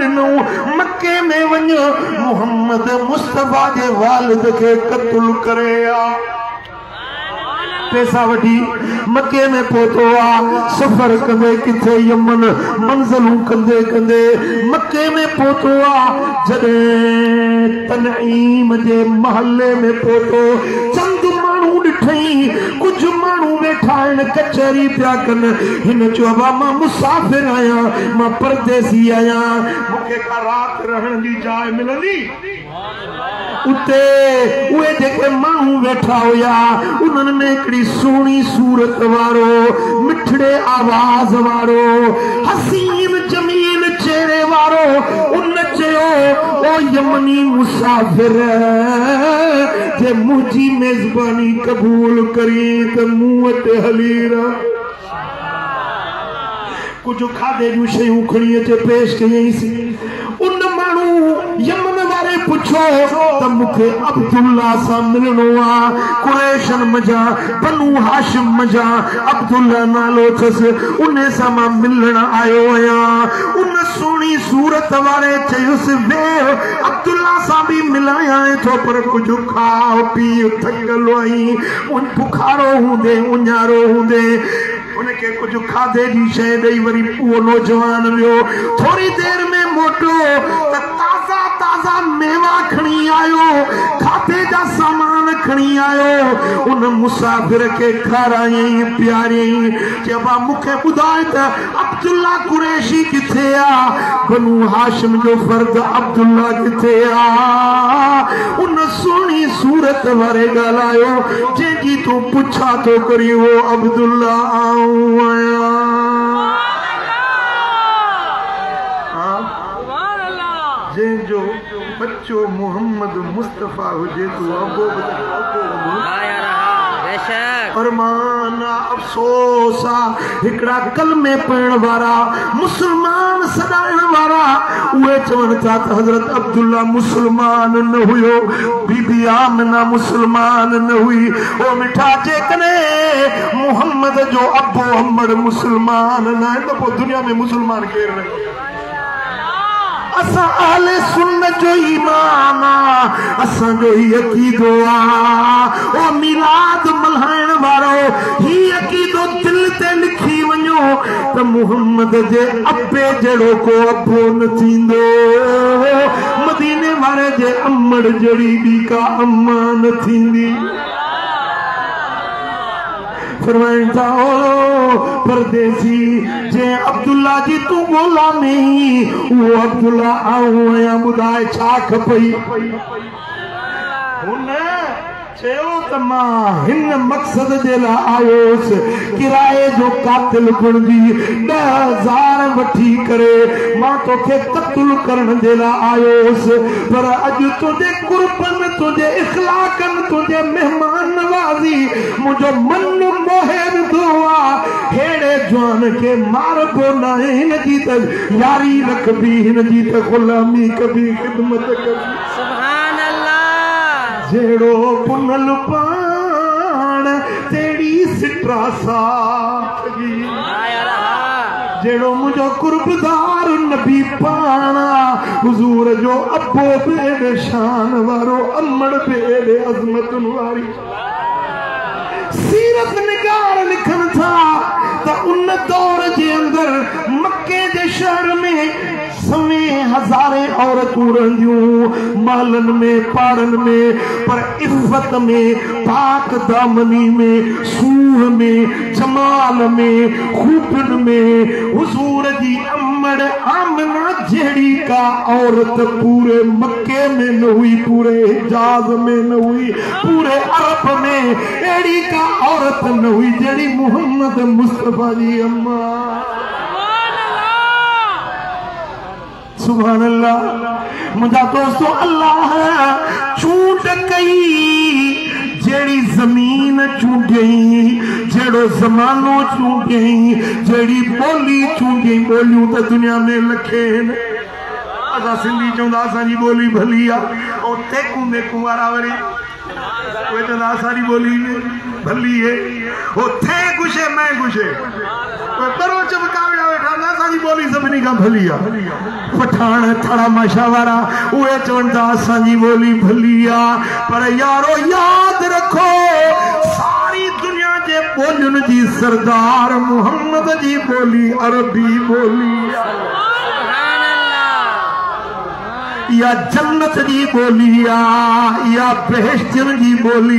ॾिनो मक्के में वञो मोहम्मद मुस्तफा जे वालिद के कत्ल करे आ पैसा वठी मक्के में पहुतो आ सफर कंदे किथे यमन मंज़िलूं कंदे कंदे मक्के में पहुतो आ जॾहिं तनईम जे महल्ले में पहुतो चंद माण्हू ॾिठई कुछ माण्हू वेठा आहिनि कचहरी पिया कनि हिन चयो मां मुसाफ़िर आहियां मां परदेसी आहियां मूंखे का रात रहण जी जाइ मिलंदी उते उहे जेके माण्हू वेठा हुया उन्हनि में हिकिड़ी सुहिणी सूरत वारो मिठड़े आवाज़ वारो हसीन जमीन चेहरे वारो उन चयो ओ यमनी मुसाफ़िर जे मुंहिंजी मेज़बानी क़बूल करी त मूं वटि हली रह कुछ खाधे जूं शयूं खणी अचे पेश कयईंसि उन माण्हू यमन वारे पुछो त मूंखे अब्दुल्ला सां मिलणो आहे कुरैशन मजा बनु हाशिम मजा अब्दुल्ला नालो अथसि उन सां मां मिलण आयो आहियां उन सुहिणी सूरत वारे चयुसि वेह अब्दुल्ला सां बि मिलायां थो पर कुझु खाओ पी थकल आहीं बुखारो हूंदे उञारो हूंदे उनके कुछ खाधे जी शइ ॾेई वरी उहो नौजवान वियो थोड़ी देर में मोटो त ताज़ा ताज़ा मेवा खणी आयो खाधे जा सामान खणी आयो उन मुसाफ़िर के खारायई प्यारियई चइबा मूंखे ॿुधाए त अब्दुल्ला कुरैशी किथे आ बनु हाशिम जो फर्द अब्दुल्ला किथे आ उन सुहिणी सूरत वारे ॻाल्हायो जंहिंजी तूं पुछा थो करी वो अब्दुल्ला जो बच्चो मोहम्मद मुस्तफा हुजे तो फरमाना अफसोस हिकड़ा कलमे पढ़ण वारा मुसलमान सदाइण वारा उहे चवण था त हजरत अब्दुल्ला मुसलमान न हुयो बीबी आमना मुसलमान न हुई ओ मिठा जेकने मोहम्मद जो अब्बो हमर मुसलमान न है तो दुनिया में मुसलमान केर न असा अहले सुन्नत जो ईमान असा जो ही अकीदो आ ओ मिलाद मल्हाइण वारो ही अकीदो दिल ते लिखी वञो त मोहम्मद जे अब्बे जड़ो को अब्बो न थींदो मदीने वारे जे अम्मड़ जड़ी भी का अम्मा न थींदी फरमाइण था ओ परदेसी जे अब्दुल्ला जी तू ॻोल्हा में वो अब्दुल्ला आऊं आहियां ॿुधाए छा खपई हुन चयो त मां हिन मक़सद जे लाइ आयोसि किराए जो कातिल बणजी 10,000 वठी करे मां तोखे क़त्ल करण जे लाइ आयोसि पर अॼु तुंहिंजे कुर्बन तुंहिंजे इख़लाक़न तुंहिंजे महिमान नवाज़ी मुंहिंजो मन मोहे विधो आहे हेड़े जवान खे मारबो न आहे हिन जी त यारी रखबी हिन जी त ग़ुलामी कबी ख़िदमत कबी सुभान अल्लाह जेड़ो पुनल पाण तेड़ी सिट्रा साथगी जेड़ो मुझो कुर्बदार नबी पाना हुजूर जो अब्बो बेड़े शान वारो अम्मड़ बेड़े अजमतन वारी सीरत निगार लिखन था त उन दौर जे अंदर मक्के जे शहर में सवे हज़ारे औरतूं रहंदियूं महलन में पाड़न में पर इफ़्फ़त में पाक दामनी में सूह में जमाल में खूबन में हुजूर जी अम्मड़ आमना जहिड़ी का औरत पूरे मक्के में न हुई पूरे हिजाज में न हुई पूरे अरब में अहिड़ी का औरत न हुई जहिड़ी मोहम्मद मुस्तफा जी अम्मा सुभान अल्लाह मुझा दोस्तों अल्लाह चूंड कई जेड़ी जमीन चूंडई जेड़ो जमानो चूंडई जेड़ी बोली चूंडई बोलियूं त दुनिया में लखेन असा सिंधी चवंदा असांजी बोली भली आ ऐं तेकूं मेकूं वारा वरी उहे चवंदा असांजी बोली भली है वो थे गुशे मैं गुशे करो चमकावे बैठा सारी बोली सभिनी का भली है पठान थड़ा माशावारा उहे चवंदा असांजी बोली भली है पर यारो याद रखो सारी दुनिया जे बोलन जी सरदार मोहम्मद जी बोली अरबी बोली या जन्नत जी बोली या बेहश्त जी बोली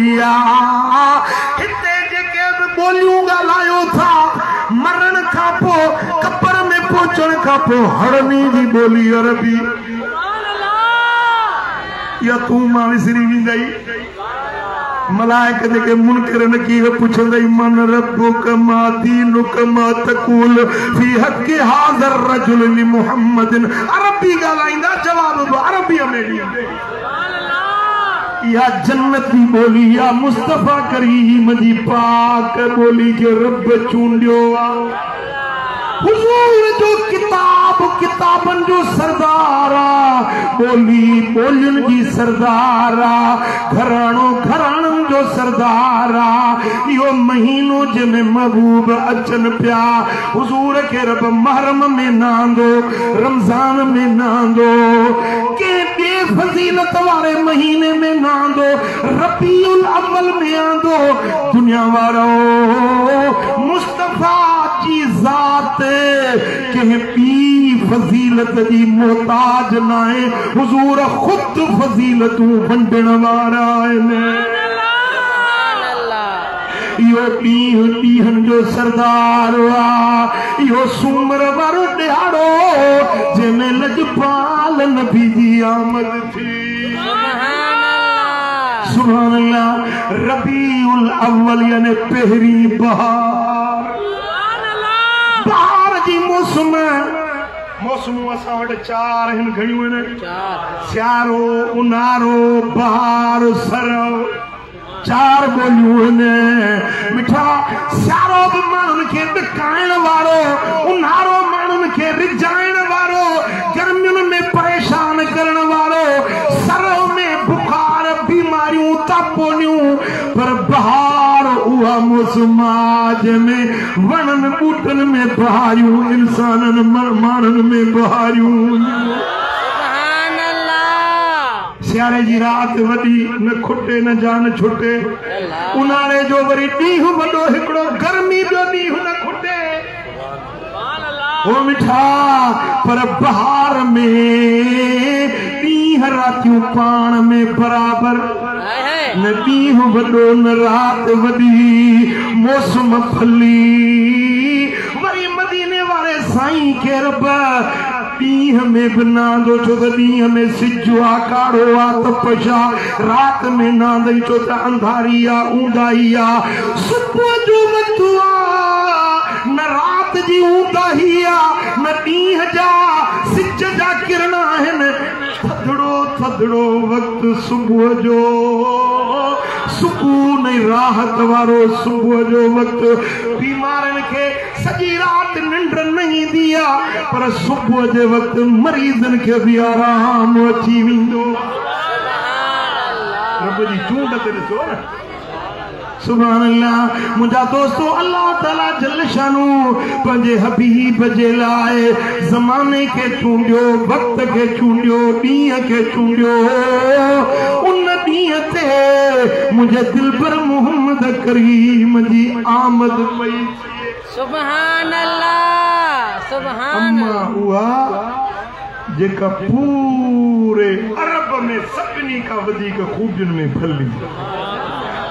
हिते जेके भी बोलियूं ॻाल्हायो था मरण खां पोइ कब्र में पहुचण खां पोइ हड़नी जी बोली अरबी या तू मां विसरी वेंदई मलाइक जेके मुनकर नकीर पुछंदई मन रब्बुक मा दीनुक मा तकूल फी हक़ हाज़र रजुल लि मुहम्मदिन अरबी ॻाल्हाईंदा जवाब अरबी में ॾींदे या जन्नत की बोली या मुस्तफा करीम जी पाक बोली के रब चूंडियो हुजूर जो किताबन जो सरदारा बोली बोलन जी सरदारा घराणन जो सरदारा यो महीनो जंहिंमें महबूब अचन पिया हुजूर के रब महरम में नांदो रमजान में नांदो के बेफजीलत वाले महीने में नांदो रबीउल अव्वल में आंदो दुनिया वारो मुस्तफा की जात के पी फजीलत जी मोहताज नाए हुजूर खुद फजीलतूं वंडण वारा आहिनि यो ॾींहं जो सरदार यो सूमर वारो ॾियारो जंहिंमें लजपाल नबी जी आमद थी सुभान अल्लाह रबीउल अव्वल यानी पहिरीं बहार जी मौसम असां वटि चार आहिनि घणियूं आहिनि सियारो उन्हारो बहार सरव चार बोलियूं आहिनि मिठा सियारो बि माण्हुनि खे ॾकाइण वारो उन्हारो माण्हुनि खे रिझाइण वारो गर्मियुनि में परेशान करण वारो सरव में बुखार बीमारियूं तापोनियूं पर बहार उहा मौसम जंहिंमें वणनि ॿूटनि में बहारियूं इंसाननि माण्हुनि में बहारियूं सियारे जी रात वॾी न खुटे न जान छुटे उन्हारे जो वरी ॾींहुं वॾो हिकिड़ो गर्मी जो ॾींहुं न खुटे ओ मिठा पर बहार में ॾींहं रातियूं पाण में बराबर न ॾींहुं वॾो न रात वॾी मौसम फली वरी मदीने वारे साईं खे रब ॾींहं में बि नांदो छो त ॾींहं में सिजु आहे काड़ो आहे तपश आहे रात में नांदई छो त अंधारी आहे ऊंदाही आहे सुबुह जो वक़्तु आहे न रात जी ऊंदाही आहे न ॾींहं जा सिज जा किरण आहिनि थधड़ो वक़्तु सुबुह जो सुकून ऐं राहत वारो सुबुह जो वक़्तु बीमारनि खे सॼी राति निंड न ईंदी आहे पर सुबुह जे वक़्तु मरीज़नि खे बि आराम अची वेंदो रब जी चूंड ते ॾिसो न सुभान अल्लाह मुझा दोस्तों अल्लाह ताला जल शानू पंहिंजे हबीब जे लाइ ज़माने के चूंडियो वक्त के चूंडियो ॾींहं के चूंडियो उन ॾींहं ते मुझे दिल पर मोहम्मद करीम जी आमद पई सुभान अल्लाह सुभान अल्लाह उहा जेका पूरे अरब में सभिनी खां वधीक खूबियुनि में फली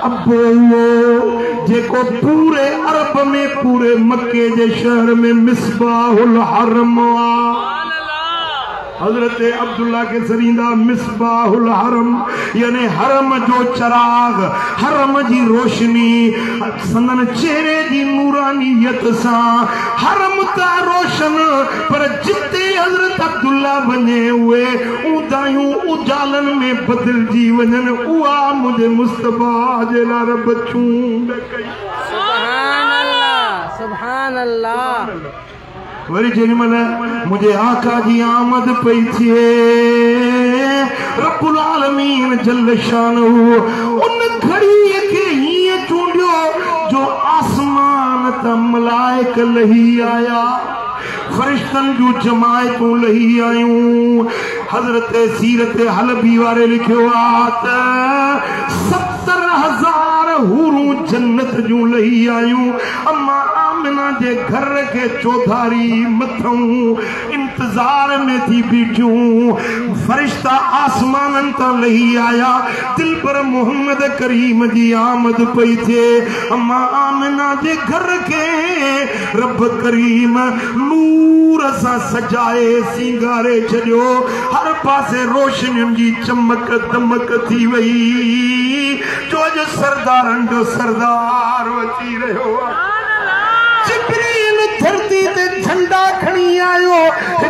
अब वो जेको पूरे अरब में पूरे मक्के जे शहर में मिसबाहुल हरम हजरत अब्दुल्ला के सरींदा मिसबाहुल हरम यानी हरम जो चराग हरम जी रोशनी संदन चेहरे जी नूरानियत सा हरम ता रोशन पर जिते हजरत अब्दुल्ला वने हुए उदायूं उजालन में बदलजी वञन उहा मुझे मुस्तफा जे ला रब चूंड कई सुभान अल्लाह सुभान अल्लाह वरी जेमल मुझे आका जी आमद पई थिए रब्बुल आलमीन जल शानहू उन घड़ी के हीअं चूंडियो आसमान त मलाइक लही आया, फरिश्तन जो जमायतूं लही आयूं। हजरत सीरत हलबी वारे लिखियो आत 70,000 हूरूं जन्नत जूं लही आयूं। अम्मा आमिना जे घर के चौधारी मथूं इंतजार में थी बीठियूं। फरिश्ता आसमानन ता लही आया, दिल पर मोहम्मद करीम जी आमद पई थे। अम्मा आमिना जे घर के रब करीम नूर सां सजाए सिंगारे छॾियो। हर पासे रोशनियुनि जी चमक दमक थी वई, जो अॼु सरदारनि जो सरदार अची रहियो आहे। जिब्रील धरती ते झंडा खणी आयो।